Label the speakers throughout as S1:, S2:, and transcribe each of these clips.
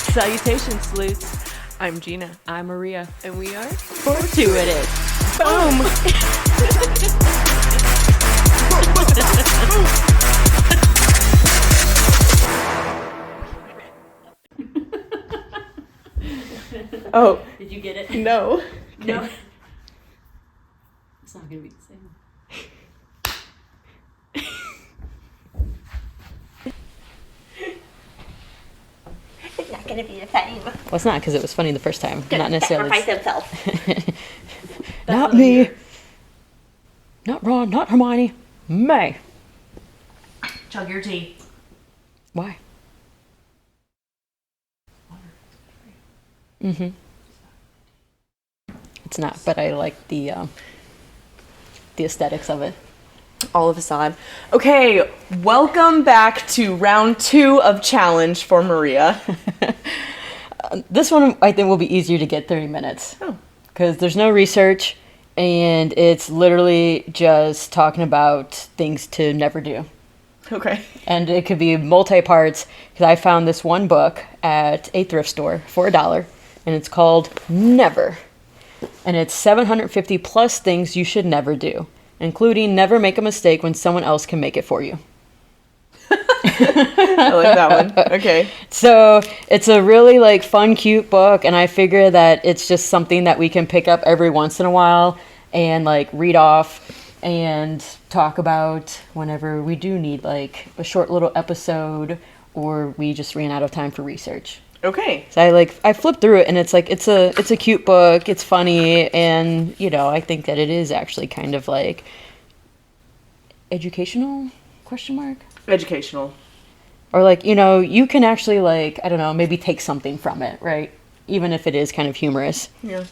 S1: Salutations, sleuths. I'm Gina.
S2: I'm Maria.
S1: And we are
S2: Fortuitous.
S1: Boom! Oh.
S2: Did you get it?
S1: No.
S2: No. It's not going to be the same.
S3: It's not gonna be the same.
S2: Well, it's not because it was funny the first time. Not necessarily.
S3: Sacrifice himself.
S2: Not me. Not Ron. Not Hermione. May.
S3: Chug your tea.
S2: Why? Mm-hmm. It's not, but I like the aesthetics of it.
S1: All of a sudden. Okay, welcome back to round 2 of challenge for Maria.
S2: This one I think will be easier to get 30 minutes.
S1: Oh.
S2: Because there's no research, and it's literally just talking about things to never do.
S1: Okay.
S2: And it could be multi-parts, because I found this one book at a thrift store for $1, and it's called Never. And it's 750 plus things you should never do, including never make a mistake when someone else can make it for you.
S1: I like that one. Okay.
S2: So it's a really fun, cute book, and I figure that it's just something that we can pick up every once in a while and read off and talk about whenever we do need a short little episode or we just ran out of time for research.
S1: Okay.
S2: So I flipped through it, and it's it's a cute book. It's funny, and I think that it is actually kind of educational ?
S1: Educational.
S2: Or you can actually I don't know, maybe take something from it, right? Even if it is kind of humorous.
S1: Yeah.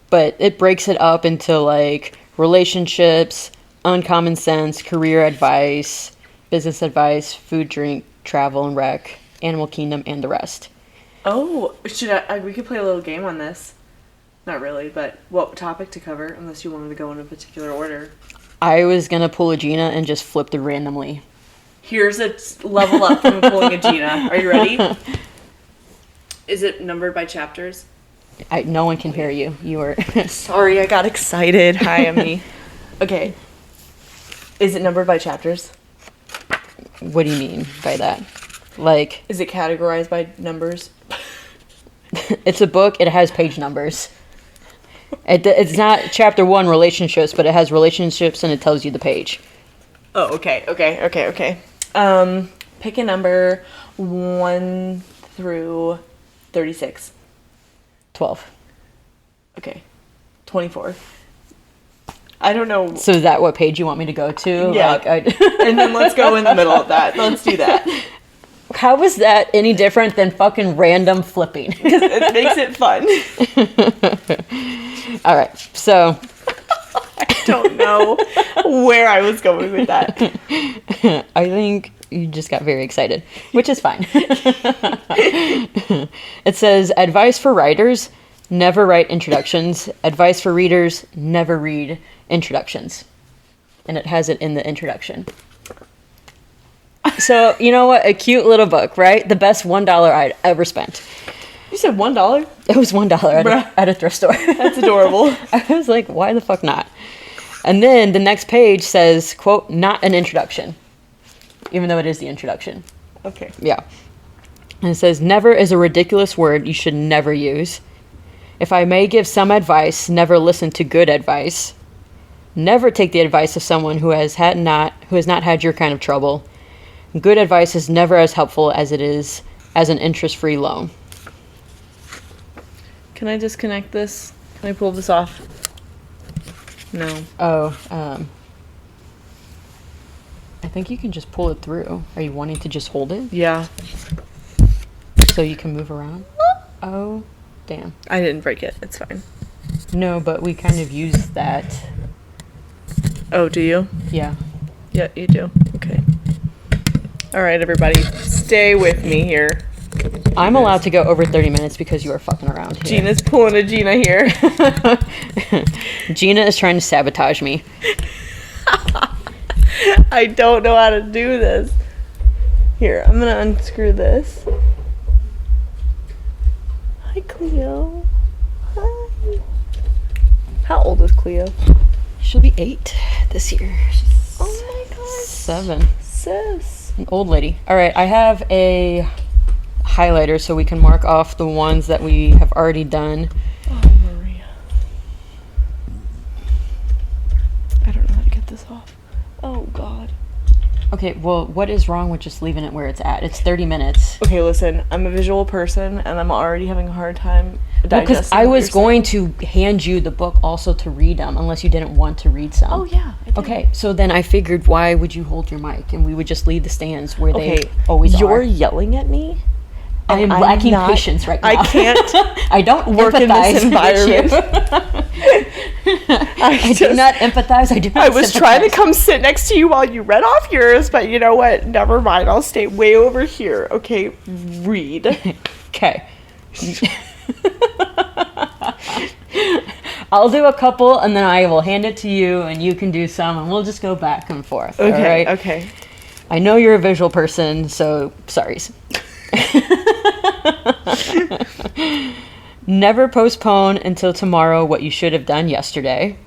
S2: But it breaks it up into relationships, uncommon sense, career advice, business advice, food, drink, travel and rec, animal kingdom, and the rest.
S1: Oh, we could play a little game on this. Not really, but what topic to cover, unless you wanted to go in a particular order.
S2: I was going to pull a Gina and just flip through randomly.
S1: Here's a level up from pulling a Gina. Are you ready? Is it numbered by chapters?
S2: No one can hear you. You are...
S1: Sorry, I got excited. Hi, I'm me. Okay. Is it numbered by chapters?
S2: What do you mean by that?
S1: Is it categorized by numbers?
S2: It's a book. It has page numbers. It's not chapter 1 relationships, but it has relationships and it tells you the page.
S1: Oh, okay. Pick a number 1 through 36.
S2: 12.
S1: Okay. 24. I don't know.
S2: So is that what page you want me to go to?
S1: Yeah. And then let's go in the middle of that. Let's do that.
S2: How is that any different than fucking random flipping?
S1: Because it makes it fun.
S2: All right. So.
S1: I don't know where I was going with that.
S2: I think you just got very excited, which is fine. It says, advice for writers, never write introductions. Advice for readers, never read introductions. And it has it in the introduction. So, you know what? A cute little book, right? The best $1 I'd ever spent.
S1: You said $1?
S2: It was $1 at a thrift store.
S1: That's adorable.
S2: I was like, why the fuck not? And then the next page says, quote, not an introduction. Even though it is the introduction.
S1: Okay.
S2: Yeah. And it says, never is a ridiculous word you should never use. If I may give some advice, never listen to good advice. Never take the advice of someone who has not had your kind of trouble. Good advice is never as helpful as it is as an interest-free loan.
S1: Can I disconnect this? Can I pull this off? No.
S2: Oh, I think you can just pull it through. Are you wanting to just hold it?
S1: Yeah.
S2: So you can move around? Oh, damn.
S1: I didn't break it. It's fine.
S2: No, but we kind of use that.
S1: Oh, do you?
S2: Yeah.
S1: Yeah, you do. Okay. All right, everybody. Stay with me here.
S2: I'm allowed to go over 30 minutes because you are fucking around here.
S1: Gina's pulling a Gina here.
S2: Gina is trying to sabotage me.
S1: I don't know how to do this. Here, I'm gonna unscrew this. Hi, Cleo. Hi. How old is Cleo?
S2: She'll be 8 this year.
S1: Oh my gosh.
S2: 7.
S1: Sis.
S2: An old lady. All right, I have a highlighter so we can mark off the ones that we have already done.
S1: Oh, Maria. I don't know how to get this off. Oh, God.
S2: Okay, well, what is wrong with just leaving it where it's at? It's 30 minutes.
S1: Okay, listen. I'm a visual person, and I'm already having a hard time digesting.
S2: Because I
S1: what
S2: was
S1: you're
S2: going to hand you the book also to read them, unless you didn't want to read some.
S1: saying. Oh, yeah. I did.
S2: Okay, so then I figured, why would you hold your mic? And we would just leave the stands where
S1: Okay.
S2: they always
S1: You're
S2: are.
S1: yelling at me.
S2: I am
S1: I'm
S2: lacking
S1: not-
S2: patience right now.
S1: I can't
S2: I don't
S1: work in this
S2: empathize
S1: environment.
S2: I do not empathize. I do not
S1: I was trying to
S2: sympathize.
S1: come sit next to you while you read off yours, but you know what? Never mind. I'll stay way over here. Okay, read.
S2: Okay. I'll do a couple and then I will hand it to you and you can do some and we'll just go back and forth.
S1: Okay,
S2: all right?
S1: okay.
S2: I know you're a visual person, so sorries. Never postpone until tomorrow what you should have done yesterday.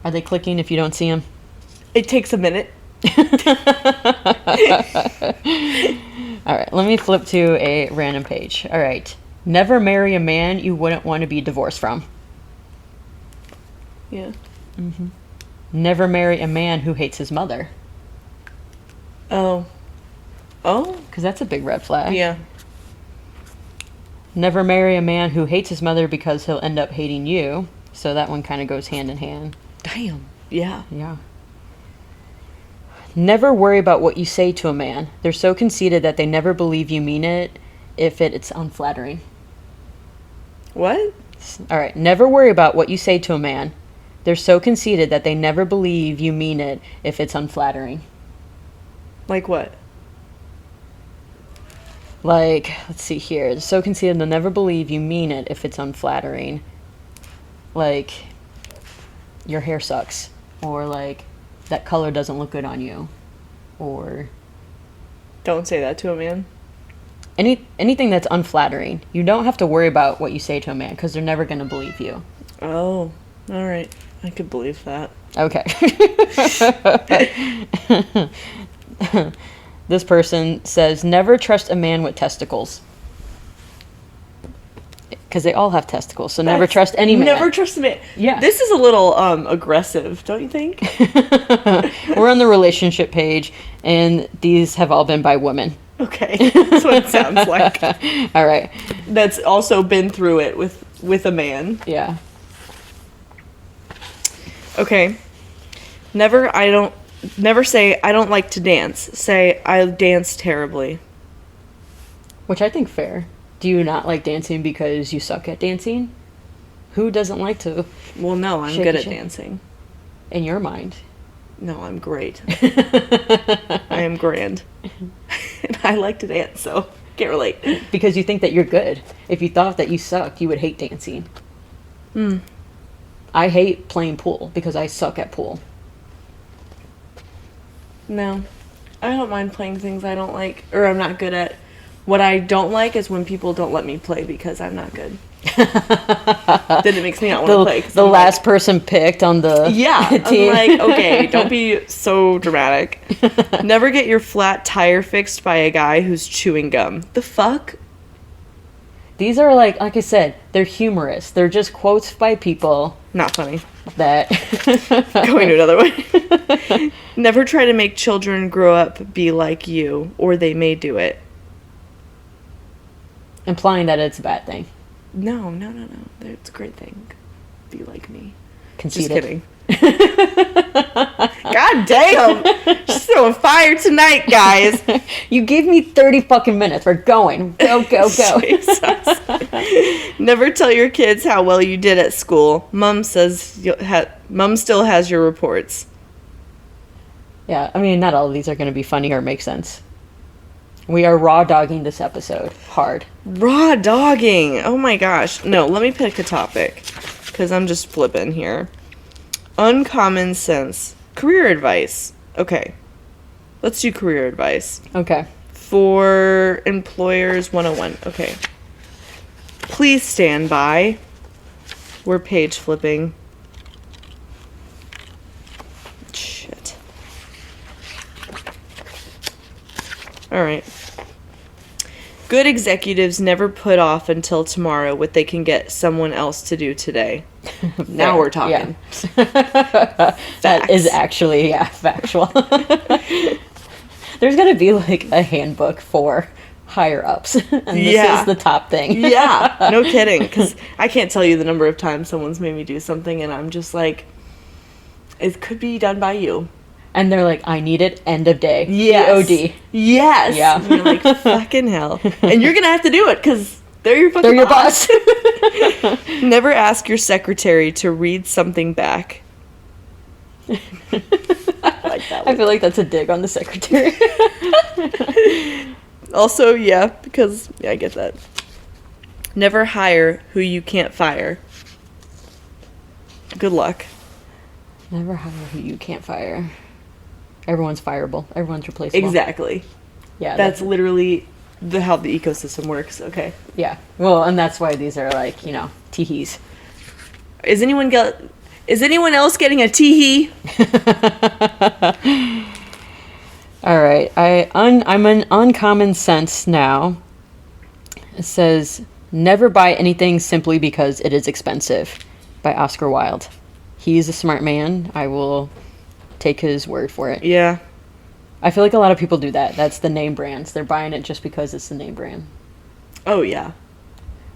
S2: Are they clicking if you don't see them?
S1: It takes a minute.
S2: All right, let me flip to a random page. All right. Never marry a man you wouldn't want to be divorced from.
S1: Yeah.
S2: Never marry a man who hates his mother.
S1: Oh. Oh?
S2: Because that's a big red flag.
S1: Yeah.
S2: Never marry a man who hates his mother because he'll end up hating you. So that one kind of goes hand in hand.
S1: Damn. Yeah.
S2: Yeah. Never worry about what you say to a man. They're so conceited that they never believe you mean it if it's unflattering.
S1: What?
S2: All right. Never worry about what you say to a man. They're so conceited that they never believe you mean it if it's unflattering.
S1: Like what?
S2: Like, let's see here. They're so conceited they'll never believe you mean it if it's unflattering. Like, your hair sucks. Or like, that color doesn't look good on you. Or
S1: Don't say that to a man.
S2: anything that's unflattering. You don't have to worry about what you say to a man because they're never going to believe you.
S1: Oh. All right. I could believe that.
S2: Okay. This person says, never trust a man with testicles. Because they all have testicles, so never
S1: That's-
S2: trust any man.
S1: Never trust a man.
S2: Yeah.
S1: This is a little aggressive, don't you think?
S2: We're on the relationship page, and these have all been by women.
S1: Okay. That's what it sounds like.
S2: All right.
S1: That's also been through it with a man.
S2: Yeah.
S1: Okay. Never say I don't like to dance. Say I dance terribly.
S2: Which I think fair. Do you not like dancing because you suck at dancing? Who doesn't like to,
S1: Well, no, I'm
S2: Shaky
S1: good at
S2: shake.
S1: dancing.
S2: in your mind?
S1: No, I'm great. I am grand. And I like to dance, so can't relate.
S2: Because you think that you're good. If you thought that you sucked, you would hate dancing. I hate playing pool because I suck at pool.
S1: No. I don't mind playing things I don't like or I'm not good at. What I don't like is when people don't let me play because I'm not good. Then it makes me not want to play. 'cause
S2: The
S1: I'm
S2: last person picked on the
S1: yeah,
S2: team.
S1: I'm like, okay, don't be so dramatic. Never get your flat tire fixed by a guy who's chewing gum. The fuck?
S2: These are like I said, they're humorous. They're just quotes by people
S1: Not funny.
S2: that
S1: Going to another one. Never try to make children grow up be like you, or they may do it.
S2: implying that it's a bad thing.
S1: No. It's a great thing. Be like me. Just
S2: Conceited.
S1: kidding. God damn! She's throwing fire tonight, guys.
S2: You gave me 30 fucking minutes. We're going. Go, go, go.
S1: Jesus. Never tell your kids how well you did at school. Mom says Mom still has your reports.
S2: Yeah, I mean, not all of these are going to be funny or make sense. We are raw dogging this episode hard.
S1: Raw dogging. Oh my gosh. No, let me pick a topic because I'm just flipping here. Uncommon sense. Career advice. Okay. Let's do career advice.
S2: Okay.
S1: For Employers 101. Okay. Please stand by. We're page flipping. Shit. Alright. Good executives never put off until tomorrow what they can get someone else to do today. Now we're talking.
S2: That is actually, factual. There's got to be like a handbook for higher ups. And this is the top thing.
S1: Yeah, no kidding. Because I can't tell you the number of times someone's made me do something and I'm just like, it could be done by you.
S2: And they're like, I need it, end of day.
S1: Yes.
S2: EOD.
S1: Yes.
S2: Yeah.
S1: And you're like, fucking hell. And you're going to have to do it because they're your fucking
S2: They're your
S1: boss.
S2: boss.
S1: Never ask your secretary to read something back. I like that
S2: I
S1: one.
S2: feel like that's a dig on the secretary.
S1: Also, yeah, because, yeah, I get that. Never hire who you can't fire. Good luck.
S2: Never hire who you can't fire. Everyone's fireable. Everyone's replaceable.
S1: Exactly.
S2: Yeah.
S1: That's literally how the ecosystem works. Okay.
S2: yeah. Well, and that's why these are like, teehees.
S1: Is anyone else getting a tee-hee?
S2: All right. I'm an uncommon sense now. It says, never buy anything simply because it is expensive, by Oscar Wilde. He's a smart man. I will take his word for it.
S1: Yeah.
S2: I feel like a lot of people do that. That's the name brands. They're buying it just because it's the name brand.
S1: Oh, yeah.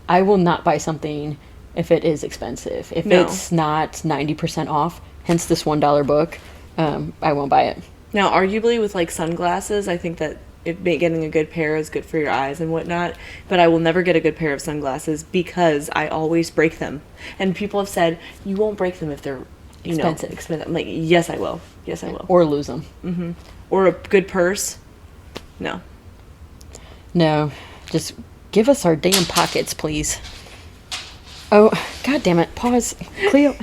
S2: I will not buy something if it is expensive. If
S1: No.
S2: it's not 90% off, hence this $1 book, I won't buy it.
S1: Now, arguably with like sunglasses, I think that getting a good pair is good for your eyes and whatnot. But I will never get a good pair of sunglasses because I always break them. And people have said you won't break them if they're expensive. I'm like, yes, I will. Yes, I will.
S2: Or lose them.
S1: Or a good purse. No.
S2: No, just give us our damn pockets, please. Oh, God damn it. Pause. Cleo.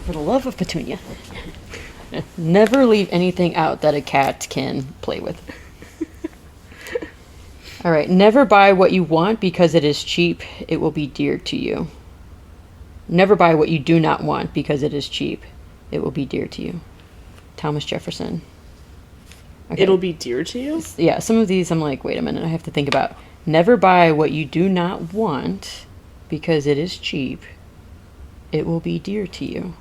S2: For the love of Petunia. Never leave anything out that a cat can play with. All right. Never buy what you want because it is cheap. It will be dear to you. Never buy what you do not want because it is cheap. It will be dear to you. Thomas Jefferson. Okay.
S1: It'll be dear to you?
S2: Yeah, some of these I'm like, wait a minute, I have to think about. Never buy what you do not want because it is cheap. It will be dear to you.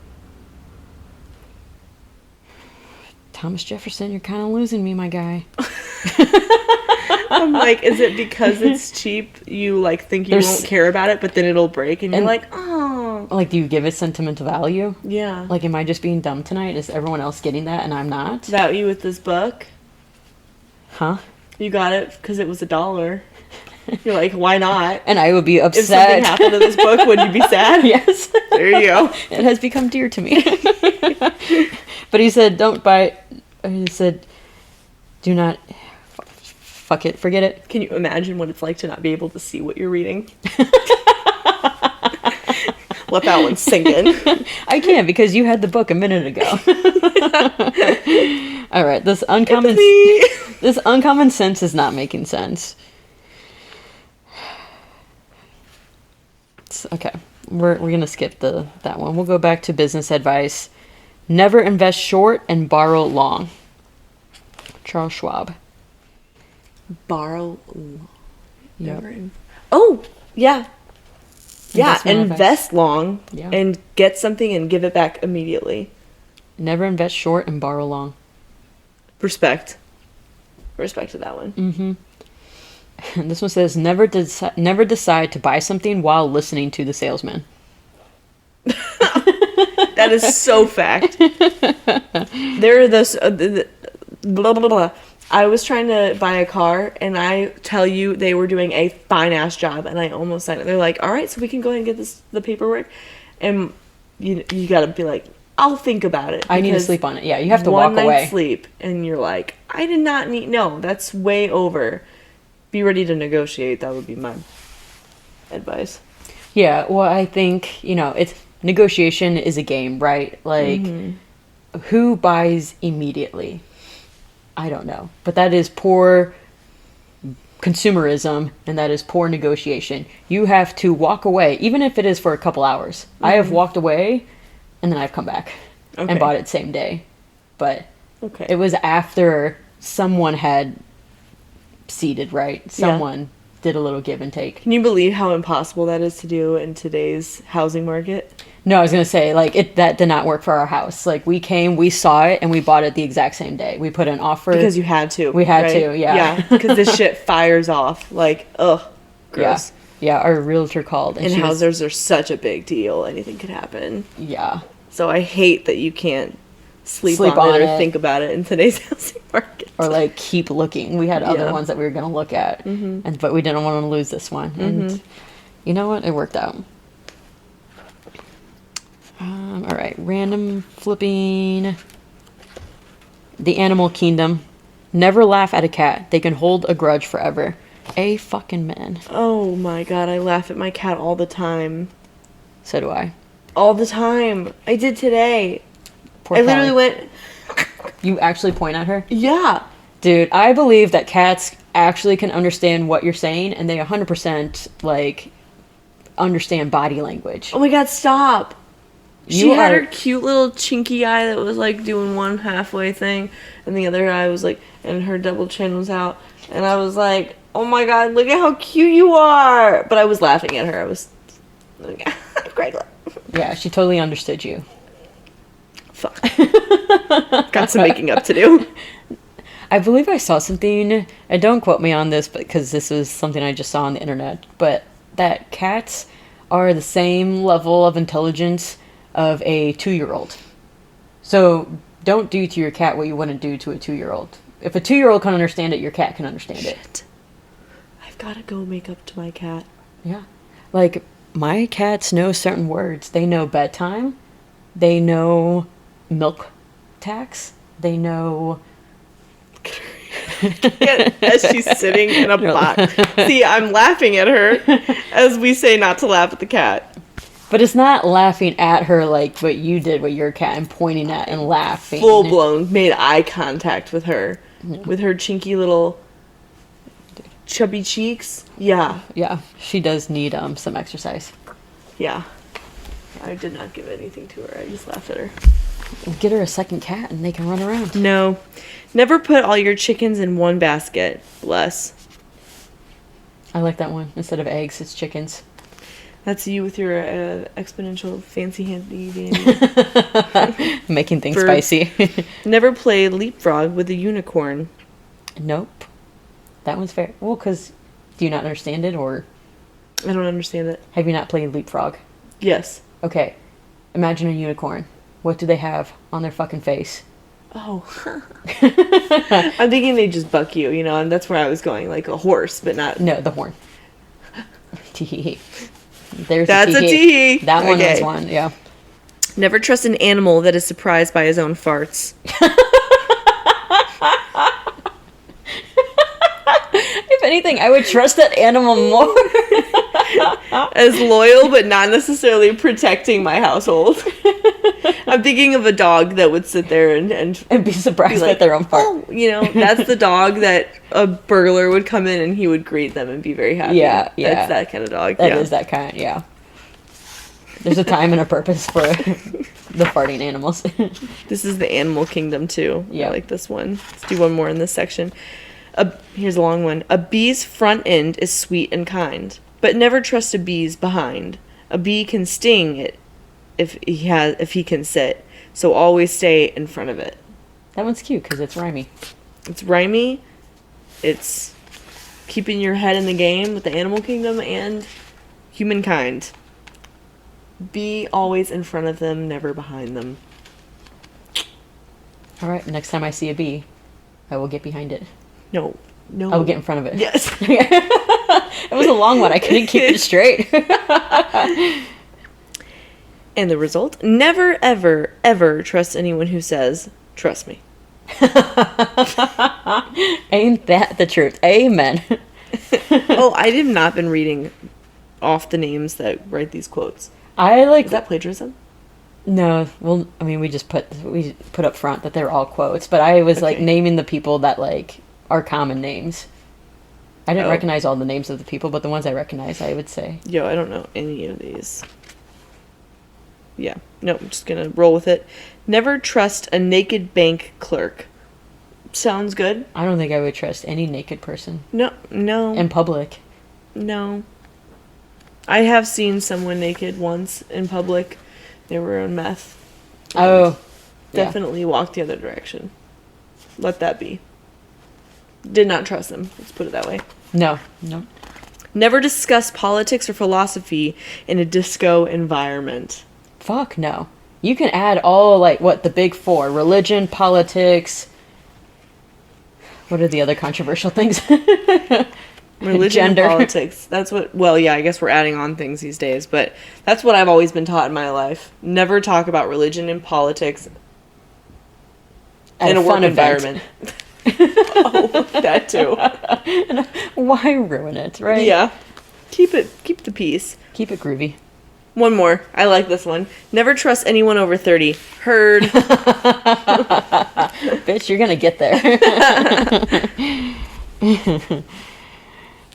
S2: Thomas Jefferson, you're kind of losing me, my guy.
S1: I'm like, is it because it's cheap you like think you won't care about it, but then it'll break and you're like, oh.
S2: Like, do you give it sentimental value?
S1: Yeah.
S2: Like, am I just being dumb tonight? Is everyone else getting that and I'm not?
S1: That you with this book?
S2: Huh?
S1: You got it because it was $1. You're like, why not?
S2: And I would be
S1: If
S2: upset.
S1: something happened to this book, would you be sad?
S2: Yes.
S1: There you go.
S2: It has become dear to me. But he said, don't buy. He said, do not. Fuck it. Forget it.
S1: Can you imagine what it's like to not be able to see what you're reading? Let that one sink in.
S2: I can't because you had the book a minute ago. All right. This uncommon sense is not making sense. Okay. We're gonna skip that one. We'll go back to business advice. Never invest short and borrow long. Charles Schwab.
S1: Borrow.
S2: Yep.
S1: Oh, yeah. Yeah,
S2: Investment advice.
S1: invest long
S2: Yeah.
S1: and get something and give it back immediately.
S2: Never invest short and borrow long.
S1: Respect. Respect to that one.
S2: And this one says, never decide to buy something while listening to the salesman.
S1: That is so fact. There are those blah blah blah. I was trying to buy a car, and I tell you, they were doing a fine ass job, and I almost signed it. They're like, "All right, so we can go ahead and get the paperwork," and you gotta be like, I'll think about it.
S2: I need to
S1: because
S2: sleep on it. Yeah, you have to
S1: one
S2: walk away.
S1: night's sleep, and you're like, I did not need. No, that's way over. Be ready to negotiate. That would be my advice.
S2: Yeah, well, I think, it's negotiation is a game, right? Like, who buys immediately? I don't know. But that is poor consumerism, and that is poor negotiation. You have to walk away, even if it is for a couple hours. I have walked away, and then I've come back
S1: Okay.
S2: and bought it same day. But
S1: Okay.
S2: it was after someone had seeded, right? Someone did a little give and take.
S1: Can you believe how impossible that is to do in today's housing market?
S2: No, I was gonna say, like, that did not work for our house. Like, we came, we saw it, and we bought it the exact same day. We put an offer.
S1: Because you had to.
S2: We had
S1: right?
S2: to, yeah.
S1: Yeah, because this shit fires off. Like, ugh, gross.
S2: Yeah, our realtor called.
S1: And
S2: she was-
S1: houses are such a big deal. Anything could happen.
S2: Yeah.
S1: So I hate that you can't sleep
S2: Sleep
S1: on it
S2: on
S1: or
S2: it.
S1: think about it in today's housing market.
S2: Or, like, keep looking. We had other
S1: Yeah.
S2: ones that we were gonna look at. But we didn't want to lose this one. And you know what? It worked out. All right. Random flipping. The Animal Kingdom. Never laugh at a cat. They can hold a grudge forever. A fucking man.
S1: Oh my god, I laugh at my cat all the time.
S2: So do I.
S1: All the time. I did today.
S2: Poor
S1: I literally
S2: Callie.
S1: went,
S2: You actually point at her?
S1: yeah.
S2: Dude, I believe that cats actually can understand what you're saying, and they 100% like understand body language.
S1: Oh my god, stop. She
S2: You
S1: had
S2: are-
S1: her cute little chinky eye that was like doing one halfway thing, and the other eye was like, and her double chin was out. And I was like, oh my god, look at how cute you are. But I was laughing at her. I was like, great.
S2: Yeah, she totally understood you.
S1: Fuck. Got some making up to do.
S2: I believe I saw something, and don't quote me on this, because this was something I just saw on the internet, but that cats are the same level of intelligence of a 2-year-old. So don't do to your cat what you wouldn't do to a 2-year-old. If a 2-year-old can understand it, your cat can understand it.
S1: Shit. I've got to go make up to my cat.
S2: Yeah. Like, my cats know certain words. They know bedtime. They know milk tax. They know...
S1: As she's sitting in a box. See, I'm laughing at her as we say not to laugh at the cat.
S2: But it's not laughing at her like what you did with your cat and pointing at and laughing.
S1: Full blown made eye contact with her. With her chinky little chubby cheeks. Yeah.
S2: Yeah, she does need some exercise.
S1: Yeah. I did not give anything to her. I just laughed at her.
S2: Get her a second cat and they can run around.
S1: No. Never put all your chickens in one basket. Bless.
S2: I like that one. Instead of eggs, it's chickens.
S1: That's you with your exponential fancy handy dandy.
S2: Making things
S1: Bird.
S2: spicy.
S1: Never play leapfrog with a unicorn.
S2: Nope. That one's fair. Well, because do you not understand it, or
S1: I don't understand it.
S2: have you not played Leapfrog?
S1: Yes.
S2: Okay. Imagine a unicorn. What do they have on their fucking face?
S1: Oh. I'm thinking they just buck you, you know, and that's where I was going, like a horse, but not.
S2: No, the horn. Tee. There's
S1: That's a tee.
S2: That one
S1: Okay.
S2: was one, yeah.
S1: Never trust an animal that is surprised by his own farts.
S2: If anything, I would trust that animal more.
S1: As loyal, but not necessarily protecting my household. I'm thinking of a dog that would sit there and
S2: And be surprised
S1: be like,
S2: at their own fart.
S1: "Oh," you know, that's the dog that a burglar would come in and he would greet them and be very happy.
S2: Yeah, yeah.
S1: That's that kind of dog.
S2: That
S1: yeah.
S2: is that kind, yeah. There's a time and a purpose for the farting animals.
S1: This is the animal kingdom too.
S2: Yeah.
S1: I like this one. Let's do one more in this section. Here's a long one. A bee's front end is sweet and kind, but never trust a bee's behind. A bee can sting it if he can sit, so always stay in front of it.
S2: That one's cute because it's rhymey.
S1: It's rhymey. It's keeping your head in the game with the animal kingdom and humankind. Be always in front of them, never behind them.
S2: All right, next time I see a bee, I will get behind it.
S1: No.
S2: I will get in front of it.
S1: Yes.
S2: It was a long one. I couldn't keep it straight.
S1: And the result? Never, ever, ever trust anyone who says, trust me.
S2: Ain't that the truth? Amen.
S1: Oh, I have not been reading off the names that write these quotes.
S2: I like
S1: Is that plagiarism?
S2: No, well, I mean, we put up front that they're all quotes, but I was like
S1: Okay.
S2: naming the people that like are common names. I didn't
S1: Oh.
S2: recognize all the names of the people, but the ones I recognize, I would say.
S1: Yo, I don't know any of these. Yeah. No, I'm just gonna roll with it. Never trust a naked bank clerk. Sounds good.
S2: I don't think I would trust any naked person
S1: No,
S2: in public.
S1: no. I have seen someone naked once in public. They were on meth.
S2: Oh, yeah.
S1: Definitely walked the other direction. Let that be. Did not trust them. Let's put it that way.
S2: No.
S1: Never discuss politics or philosophy in a disco environment.
S2: Fuck no. You can add all like what the big four: religion, politics. What are the other controversial things?
S1: Religion
S2: Gender.
S1: and politics. That's what, well, yeah, I guess we're adding on things these days, but that's what I've always been taught in my life. Never talk about religion and politics
S2: At
S1: in a work
S2: fun event.
S1: environment. Oh, that too.
S2: Why ruin it, right?
S1: Yeah. Keep the peace.
S2: Keep it groovy.
S1: One more. I like this one. Never trust anyone over 30. Heard.
S2: Bitch, you're gonna get there.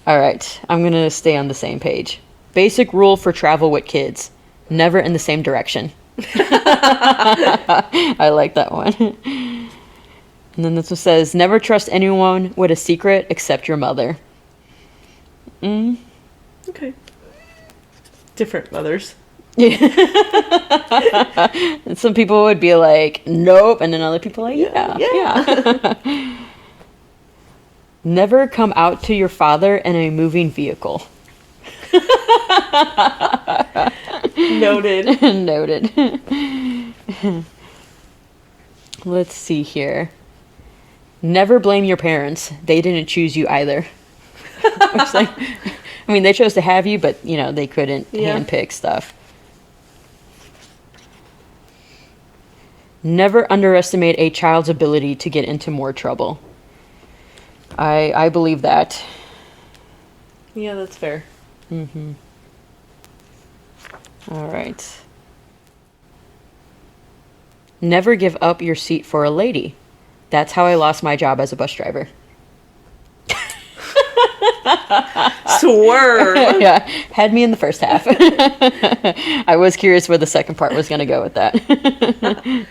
S2: All right, I'm gonna stay on the same page. Basic rule for travel with kids: never in the same direction. I like that one. And then this one says, never trust anyone with a secret except your mother.
S1: Okay. Different mothers.
S2: And some people would be like, nope, and then other people are like, yeah. Never come out to your father in a moving vehicle.
S1: Noted.
S2: Noted. Let's see here. Never blame your parents. They didn't choose you either. It's like, I mean, they chose to have you, but, you know, they couldn't
S1: Yeah.
S2: handpick stuff. Never underestimate a child's ability to get into more trouble. I believe that.
S1: Yeah, that's fair.
S2: All right. Never give up your seat for a lady. That's how I lost my job as a bus driver.
S1: Swerve.
S2: Yeah, had me in the first half. I was curious where the second part was going to go with that.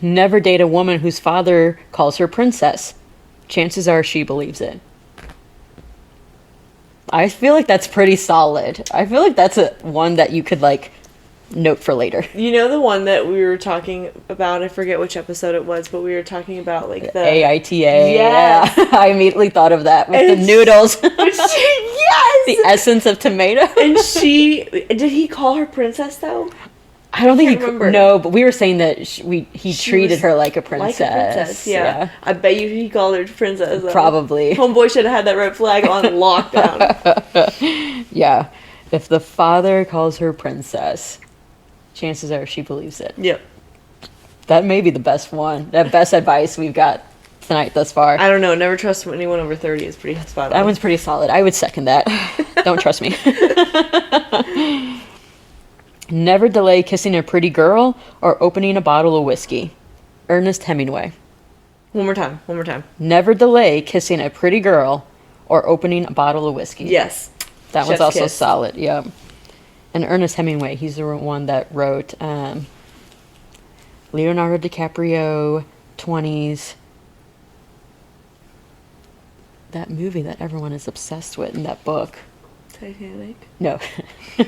S2: Never date a woman whose father calls her princess. Chances are she believes it. I feel like that's pretty solid. I feel like that's one that you could like note for later.
S1: You know the one that we were talking about? I forget which episode it was, but we were talking about like the
S2: AITA.
S1: Yes.
S2: Yeah. I immediately thought of that with the
S1: It's-
S2: noodles.
S1: yes.
S2: The essence of tomato.
S1: And did he call her princess though?
S2: I don't think
S1: can't
S2: he
S1: remember.
S2: No, but we were saying that he
S1: She
S2: treated
S1: was
S2: her like a princess.
S1: Like a princess, yeah. I bet you he called her princess. Though.
S2: Probably.
S1: Homeboy should have had that red flag on lockdown.
S2: Yeah. If the father calls her princess, chances are she believes it.
S1: Yep.
S2: That may be the best one. That best advice we've got tonight thus far.
S1: I don't know. Never trust anyone over 30 is pretty spot on.
S2: That one's pretty solid. I would second that. Don't trust me. Never delay kissing a pretty girl or opening a bottle of whiskey. Ernest Hemingway.
S1: One more time. One more time.
S2: Never delay kissing a pretty girl or opening a bottle of whiskey.
S1: Yes.
S2: That one's
S1: Chef's
S2: also
S1: kiss.
S2: solid. Yeah. And Ernest Hemingway, he's the one that wrote Leonardo DiCaprio, 20s. That movie that everyone is obsessed with in that book.
S1: Titanic.
S2: No,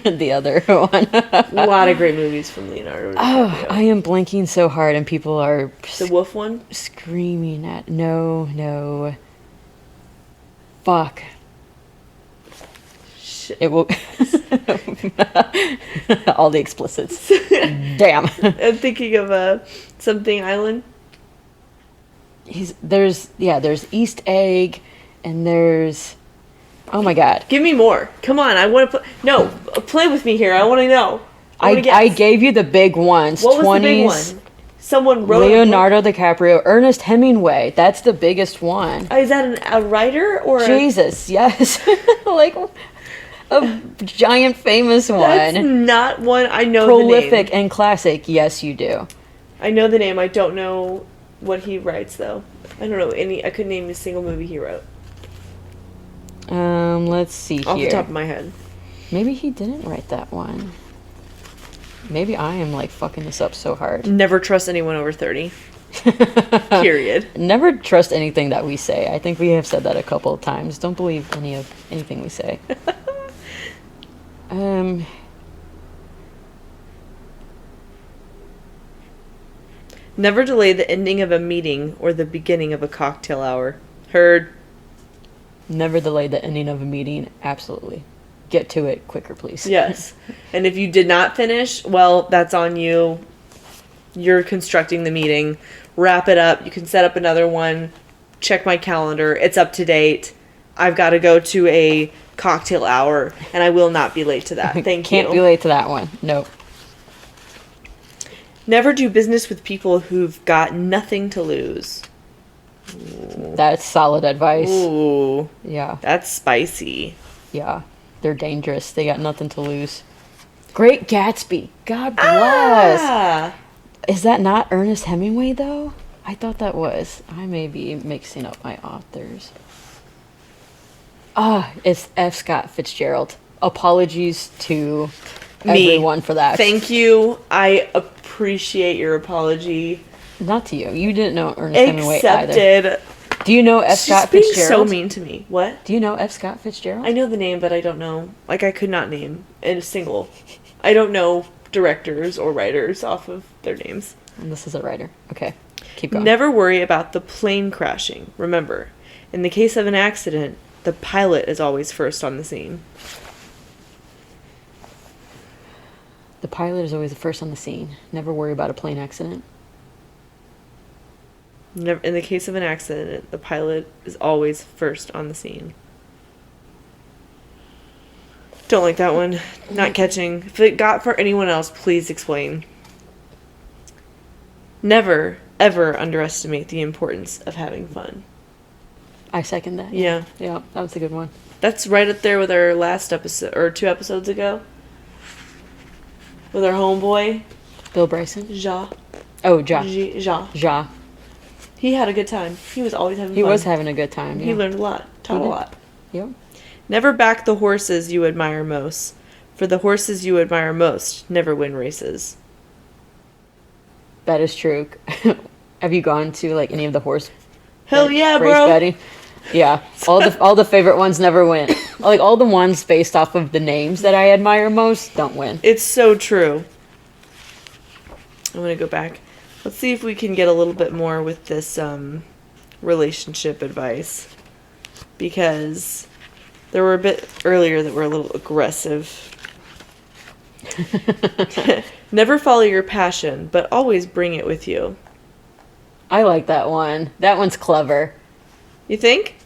S2: the other one.
S1: A lot of great movies from Leonardo
S2: Oh,
S1: DiCaprio.
S2: I am blanking so hard, and people are
S1: The Wolf one?
S2: screaming at. No. Fuck.
S1: Shit.
S2: It will. All the explicits. Damn.
S1: I'm thinking of Something Island.
S2: There's East Egg, and there's. Oh my god.
S1: Give me more. Come on. I want to play. No, play with me here. I want to know. wanna
S2: I
S1: guess.
S2: gave you the big ones.
S1: What was the big
S2: 20s,
S1: one? Someone wrote a book?
S2: Leonardo DiCaprio, Ernest Hemingway. That's the biggest one.
S1: Is that a writer or
S2: Jesus, yes. Like a giant famous
S1: That's
S2: one.
S1: not one I know.
S2: Prolific
S1: The name.
S2: and classic. Yes, you do.
S1: I know the name. I don't know what he writes though. I don't know any. I couldn't name a single movie he wrote
S2: Let's see
S1: off
S2: here.
S1: the top of my head.
S2: Maybe he didn't write that one. Maybe I am like fucking this up so hard.
S1: Never trust anyone over 30. Period.
S2: Never trust anything that we say. I think we have said that a couple of times. Don't believe anything we say.
S1: Never delay the ending of a meeting or the beginning of a cocktail hour. Heard.
S2: Never delay the ending of a meeting. Absolutely. Get to it quicker, please.
S1: Yes. And if you did not finish, well, that's on you. You're constructing the meeting. Wrap it up. You can set up another one. Check my calendar. It's up to date. I've got to go to a cocktail hour, and I will not be late to that. Thank you.
S2: Can't be late to that one. Nope.
S1: Never do business with people who've got nothing to lose.
S2: That's solid advice.
S1: Ooh,
S2: Yeah.
S1: that's spicy.
S2: Yeah. They're dangerous. They got nothing to lose. Great Gatsby. God bless.
S1: Ah,
S2: Is that not Ernest Hemingway, though? I thought that was. I may be mixing up my authors. It's F. Scott Fitzgerald. Apologies to
S1: Me.
S2: everyone for that.
S1: thank you. I appreciate your apology.
S2: Not to you. You didn't know Ernest Hemingway either.
S1: Accepted.
S2: Do you know F.
S1: She's
S2: Scott
S1: being
S2: Fitzgerald?
S1: so mean to me. What?
S2: Do you know F. Scott Fitzgerald?
S1: I know the name, but I don't know. Like, I could not name in a single. I don't know directors or writers off of their names.
S2: And this is a writer. Okay. Keep going.
S1: Never worry about the plane crashing. Remember, in the case of an accident, the pilot is always first on the scene.
S2: The pilot is always the first on the scene. Never worry about a plane accident.
S1: Never, in the case of an accident, the pilot is always first on the scene. Don't like that one. Not catching. If it got for anyone else, please explain. Never, ever underestimate the importance of having fun.
S2: I second that.
S1: Yeah.
S2: Yeah, that was a good one.
S1: That's right up there with our last episode, or 2 episodes ago. With our homeboy,
S2: Bill Bryson.
S1: Ja.
S2: Oh, Ja.
S1: Ja.
S2: Ja.
S1: He had a good time. He was always having
S2: He
S1: fun.
S2: was having a good time.
S1: He
S2: Yeah.
S1: learned a lot. Taught a
S2: did.
S1: lot.
S2: Yep.
S1: Never back the horses you admire most. For the horses you admire most never win races.
S2: That is true. Have you gone to like any of the horse
S1: Hell yeah,
S2: race
S1: bro.
S2: betting? Yeah. All the favorite ones never win. Like all the ones based off of the names that I admire most don't win.
S1: It's so true. I'm going to go back. Let's see if we can get a little bit more with this relationship advice. Because there were a bit earlier that were a little aggressive. Never follow your passion, but always bring it with you.
S2: I like that one. That one's clever.
S1: You think?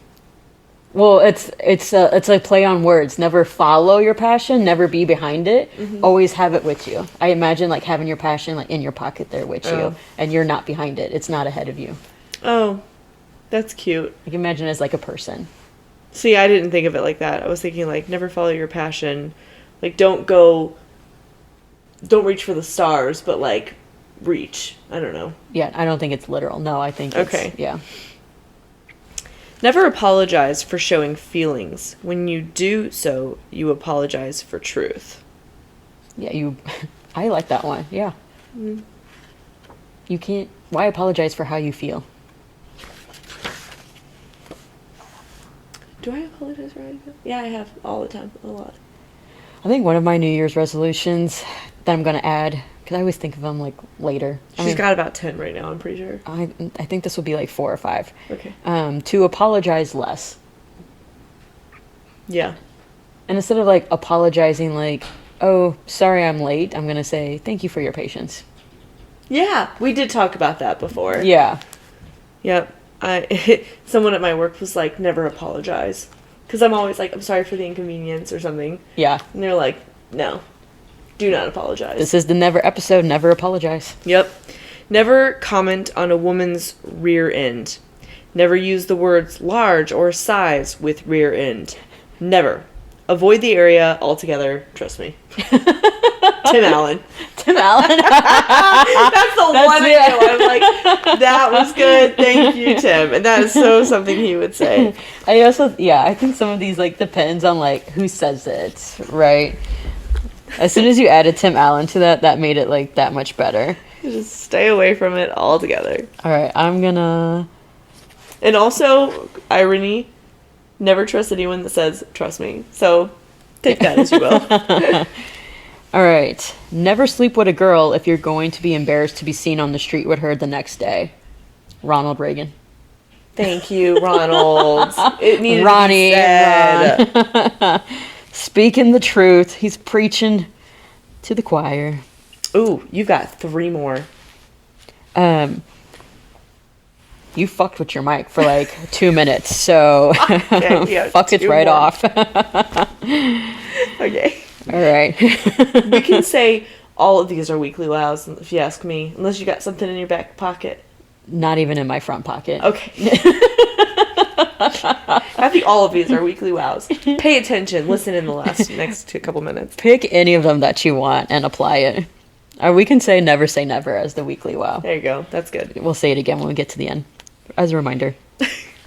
S2: Well, it's a play on words. Never follow your passion. Never be behind it. Always have it with you. I imagine like having your passion like in your pocket there with
S1: Oh.
S2: you, and you're not behind it. It's not ahead of you.
S1: Oh, that's cute.
S2: You can imagine it as like a person.
S1: See, I didn't think of it like that. I was thinking like never follow your passion. Like don't reach for the stars, but like reach. I don't know.
S2: Yeah, I don't think it's literal. No, I think it's,
S1: Okay.
S2: Yeah.
S1: Never apologize for showing feelings. When you do so, you apologize for truth.
S2: Yeah, you. I like that one. Yeah. You can't. Why apologize for how you feel?
S1: Do I apologize for how I feel? Yeah, I have all the time, a lot.
S2: I think one of my New Year's resolutions that I'm gonna add, because I always think of them like later.
S1: She's got about 10 right now, I'm pretty sure.
S2: I think this will be like 4 or 5.
S1: Okay.
S2: To apologize less,
S1: Yeah.
S2: and instead of like apologizing like, oh, sorry I'm late, I'm gonna say thank you for your patience.
S1: Yeah, we did talk about that before.
S2: Yeah.
S1: Yep. Someone at my work was like, never apologize. Because I'm always like, I'm sorry for the inconvenience or something.
S2: Yeah.
S1: And they're like, no. Do not apologize.
S2: This is the never episode. Never apologize.
S1: Yep. Never comment on a woman's rear end. Never use the words large or size with rear end. Never. Avoid the area altogether. Trust me. Tim Allen.
S2: Tim Allen.
S1: That's the one I know. I'm like, that was good. Thank you, Tim. And that is so something he would say.
S2: I think some of these like depends on like who says it, right? As soon as you added Tim Allen to that, that made it like that much better.
S1: Just stay away from it altogether.
S2: All right, I'm gonna.
S1: And also, irony, never trust anyone that says, trust me. So, take that as you will.
S2: All right, never sleep with a girl if you're going to be embarrassed to be seen on the street with her the next day. Ronald Reagan.
S1: Thank you, Ronald. It needed
S2: Ronnie.
S1: to be said.
S2: Ron. Speaking the truth. He's preaching to the choir.
S1: Ooh, you got 3 more.
S2: You fucked with your mic for like 2 minutes, so
S1: Okay, we have
S2: fuck it
S1: 2
S2: right
S1: more.
S2: off.
S1: Okay.
S2: All right.
S1: We can say all of these are weekly wows, if you ask me. Unless you got something in your back pocket.
S2: Not even in my front pocket.
S1: Okay. I think all of these are weekly wows. Pay attention. Listen in the next couple minutes.
S2: Pick any of them that you want and apply it. Or we can say never as the weekly wow.
S1: There you go. That's good.
S2: We'll say it again when we get to the end. As a reminder.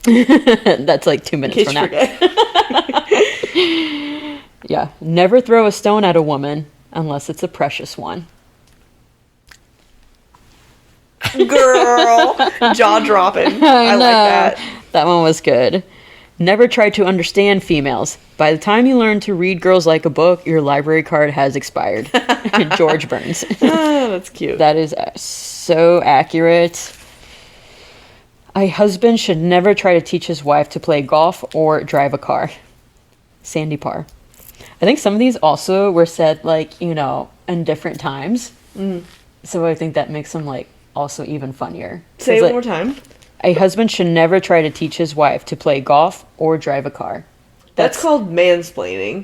S2: That's like 2
S1: In
S2: minutes
S1: case
S2: from
S1: you
S2: now.
S1: forget.
S2: Yeah. Never throw a stone at a woman unless it's a precious one.
S1: Girl. Jaw dropping. I like that.
S2: That one was good. Never try to understand females. By the time you learn to read girls like a book, your library card has expired. George Burns.
S1: Ah, that's cute.
S2: That is so accurate. A husband should never try to teach his wife to play golf or drive a car. Sandy Parr. I think some of these also were said like, you know, in different times. So I think that makes them like also even funnier.
S1: Say
S2: It's
S1: it
S2: like,
S1: one more time.
S2: a husband should never try to teach his wife to play golf or drive a car.
S1: That's called mansplaining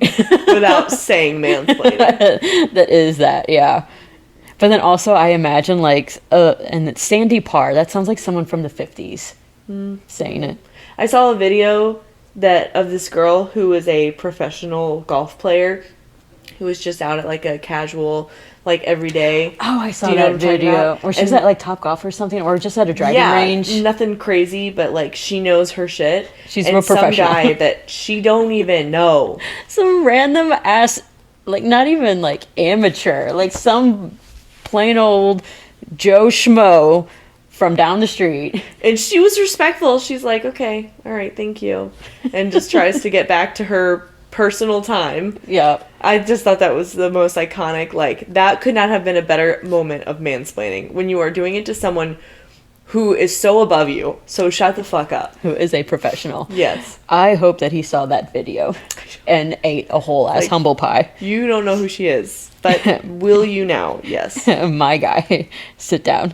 S1: without saying mansplaining.
S2: That is that, yeah. But then also I imagine like, and it's Sandy Parr. That sounds like someone from the 50s saying it.
S1: I saw a video of this girl who was a professional golf player who was just out at like a casual, like every day.
S2: Oh, I saw
S1: Do you know
S2: that
S1: what I'm talking
S2: video.
S1: about?
S2: Or she's
S1: And-
S2: at like Top Golf or something, or just at a driving range.
S1: Nothing crazy, but like she knows her shit.
S2: She's
S1: and
S2: real
S1: some
S2: professional.
S1: guy that she don't even know.
S2: Some random ass, like not even like amateur, like some plain old Joe Schmo from down the street.
S1: And she was respectful. She's like, okay, all right, thank you. And just tries to get back to her personal time.
S2: Yeah.
S1: I just thought that was the most iconic. Like, that could not have been a better moment of mansplaining when you are doing it to someone who is so above you. So shut the fuck up.
S2: Who is a professional.
S1: Yes.
S2: I hope that he saw that video and ate a whole ass
S1: Like-
S2: humble pie.
S1: You don't know who she is, but will you now? Yes.
S2: My guy. Sit down.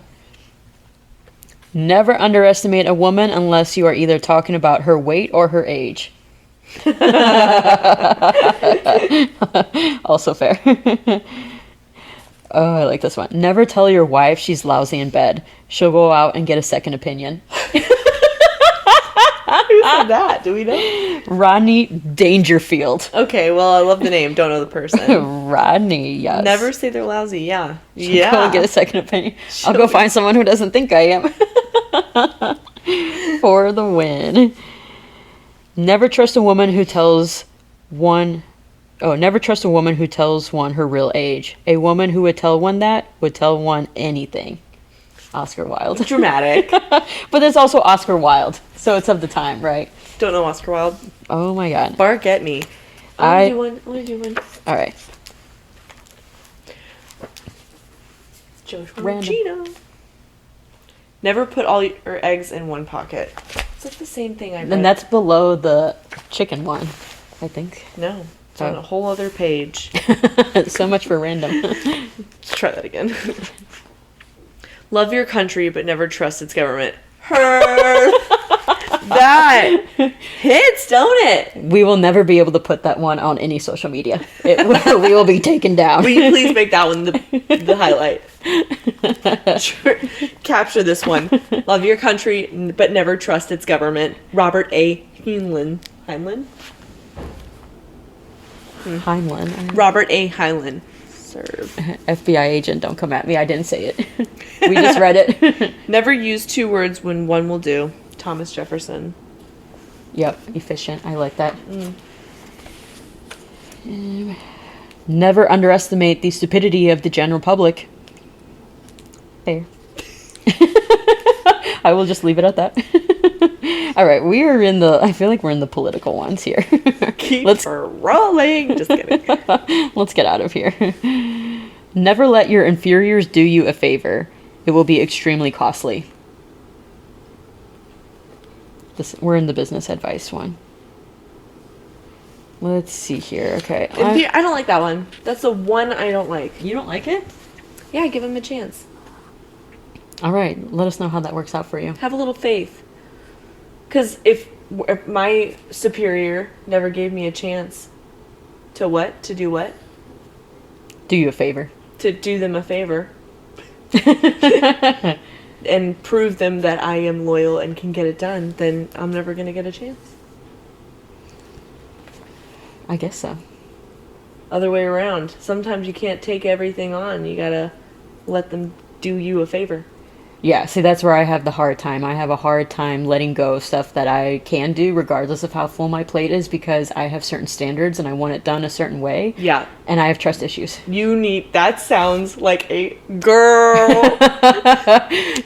S2: Never underestimate a woman unless you are either talking about her weight or her age. Also fair. Oh, I like this one. Never tell your wife she's lousy in bed. She'll go out and get a second opinion.
S1: Who said that? Do we know?
S2: Rodney Dangerfield.
S1: Okay, well, I love the name. Don't know the person.
S2: Rodney, yes.
S1: Never say they're lousy. Yeah.
S2: She'll
S1: Yeah.
S2: go and get a second opinion. I'll go find someone who doesn't think I am. For the win. Never trust a woman who tells one her real age. A woman who would tell one that would tell one anything. Oscar Wilde.
S1: Dramatic.
S2: But there's also Oscar Wilde, so it's of the time, right?
S1: Don't know Oscar Wilde.
S2: Oh my god.
S1: Bark at me. I want to do one.
S2: All right.
S1: Joe
S2: Random.
S1: Schmo. Never put all your eggs in one pocket. Is that the same thing I read?
S2: And that's below the chicken one, I think.
S1: No. It's on
S2: Oh.
S1: a whole other page.
S2: So much for random.
S1: Let's try that again. Love your country, but never trust its government. Her. That hits, don't it?
S2: We will never be able to put that one on any social media. We will be taken down.
S1: Will you please make that one the highlight? Sure. Capture this one. Love your country, but never trust its government. Robert A. Heinlein. Heinlein?
S2: Heinlein.
S1: Robert A. Heinlein. Serve.
S2: FBI agent, don't come at me. I didn't say it. We just read it.
S1: Never use two words when one will do. Thomas Jefferson.
S2: Yep, efficient. I like that. Never underestimate the stupidity of the general public. Fair. I will just leave it at that. All right, we are in the. I feel like we're in the political ones here.
S1: Keep her rolling. Just kidding.
S2: Let's get out of here. Never let your inferiors do you a favor. It will be extremely costly. We're in the business advice one. Let's see here. Okay.
S1: I don't like that one. That's the one I don't like.
S2: You don't like it?
S1: Yeah, give him a chance.
S2: All right. Let us know how that works out for you.
S1: Have a little faith. Because if my superior never gave me a chance to what? To do what?
S2: Do you a favor.
S1: To do them a favor. And prove them that I am loyal and can get it done, then I'm never going to get a chance.
S2: I guess so.
S1: Other way around. Sometimes you can't take everything on. You got to let them do you a favor.
S2: Yeah, see, that's where I have the hard time. I have a hard time letting go of stuff that I can do regardless of how full my plate is because I have certain standards and I want it done a certain way.
S1: Yeah.
S2: And I have trust issues.
S1: That sounds like a girl.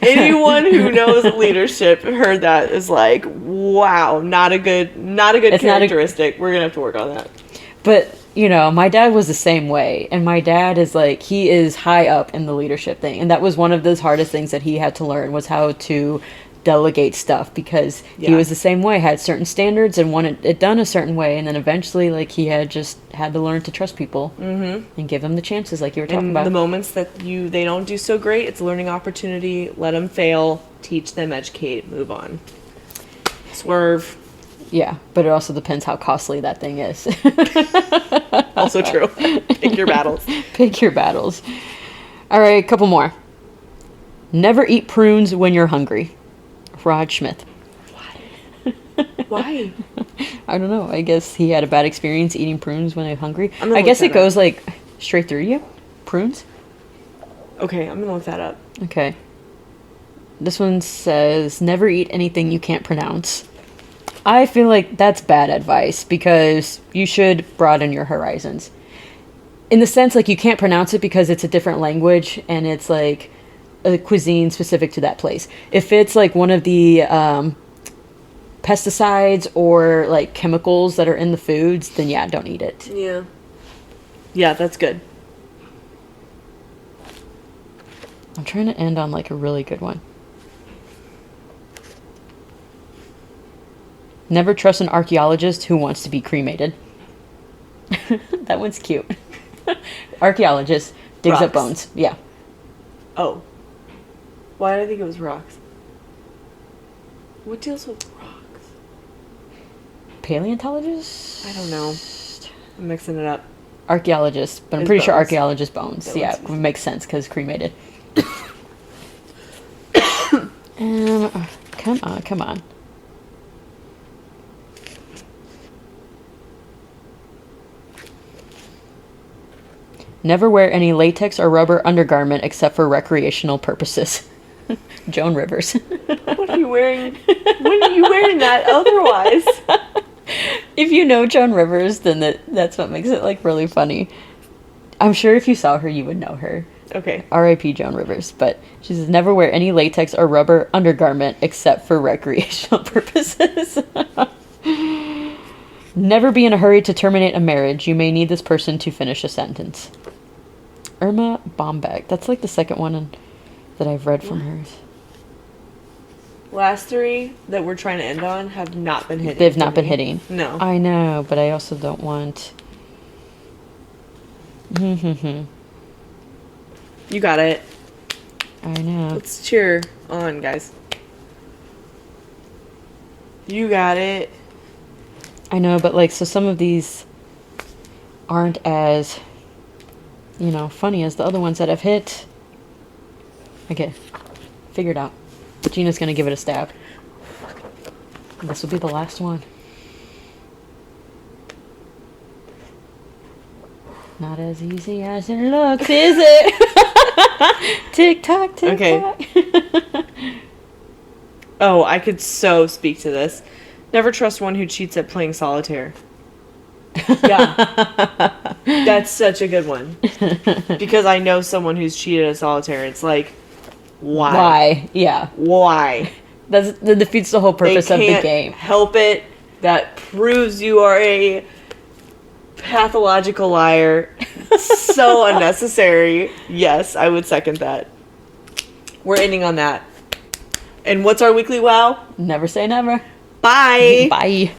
S1: Anyone who knows leadership heard that is like, wow, not a good characteristic. We're going to have to work on that.
S2: But, you know, my dad was the same way. And my dad is like, he is high up in the leadership thing. And that was one of those hardest things that he had to learn was how to delegate stuff because he was the same way, had certain standards and wanted it done a certain way. And then eventually, like, he had to learn to trust people and give them the chances like you were talking about.
S1: The moments that they don't do so great, it's a learning opportunity. Let them fail, teach them, educate, move on. Swerve.
S2: Yeah, but it also depends how costly that thing is.
S1: Also true. Pick your battles.
S2: Pick your battles. All right, a couple more. Never eat prunes when you're hungry. Rod Schmidt.
S1: Why?
S2: I don't know. I guess he had a bad experience eating prunes when I'm hungry.
S1: I
S2: guess it goes like straight through you. Prunes?
S1: Okay, I'm going to look that up.
S2: Okay. This one says, never eat anything you can't pronounce. I feel like that's bad advice because you should broaden your horizons. In the sense, like, you can't pronounce it because it's a different language and it's like a cuisine specific to that place. If it's like one of the pesticides or like chemicals that are in the foods, then yeah, don't eat it.
S1: Yeah. Yeah, that's good.
S2: I'm trying to end on like a really good one. Never trust an archaeologist who wants to be cremated. That one's cute. Archaeologist digs up
S1: Rocks.
S2: bones. Yeah.
S1: Oh. Why did I think it was rocks? What deals with rocks?
S2: Paleontologist?
S1: I don't know. I'm mixing it up.
S2: Archaeologist, but I'm
S1: It's
S2: pretty sure
S1: bones.
S2: archaeologist bones.
S1: That
S2: Yeah,
S1: one's-
S2: it makes sense because cremated. Come on. Never wear any latex or rubber undergarment except for recreational purposes. Joan Rivers.
S1: What are you wearing? When are you wearing that otherwise?
S2: If you know Joan Rivers, then that's what makes it like really funny. I'm sure if you saw her, you would know her.
S1: Okay.
S2: R.I.P. Joan Rivers. But she says, never wear any latex or rubber undergarment except for recreational purposes. Never be in a hurry to terminate a marriage. You may need this person to finish a sentence. Irma Bombeck. That's like the second one that I've read from hers.
S1: Last three that we're trying to end on have not been hitting.
S2: They've not
S1: for
S2: been
S1: me.
S2: hitting.
S1: No.
S2: I know, but I also don't want...
S1: You got it.
S2: I know.
S1: Let's cheer on, guys. You got it.
S2: I know, but like, so some of these aren't as, funny as the other ones that I've hit. Okay, figured out. Gina's gonna give it a stab. This will be the last one. Not as easy as it looks, is it? Tick tock, tick tock.
S1: Oh, I could so speak to this. Never trust one who cheats at playing solitaire. Yeah. That's such a good one. Because I know someone who's cheated at solitaire. It's like, why?
S2: Why? Yeah.
S1: Why?
S2: That defeats the whole purpose of the
S1: Can't
S2: game.
S1: help it. That proves you are a pathological liar. So unnecessary. Yes, I would second that. We're ending on that. And what's our weekly wow?
S2: Never say never.
S1: Bye.
S2: Bye.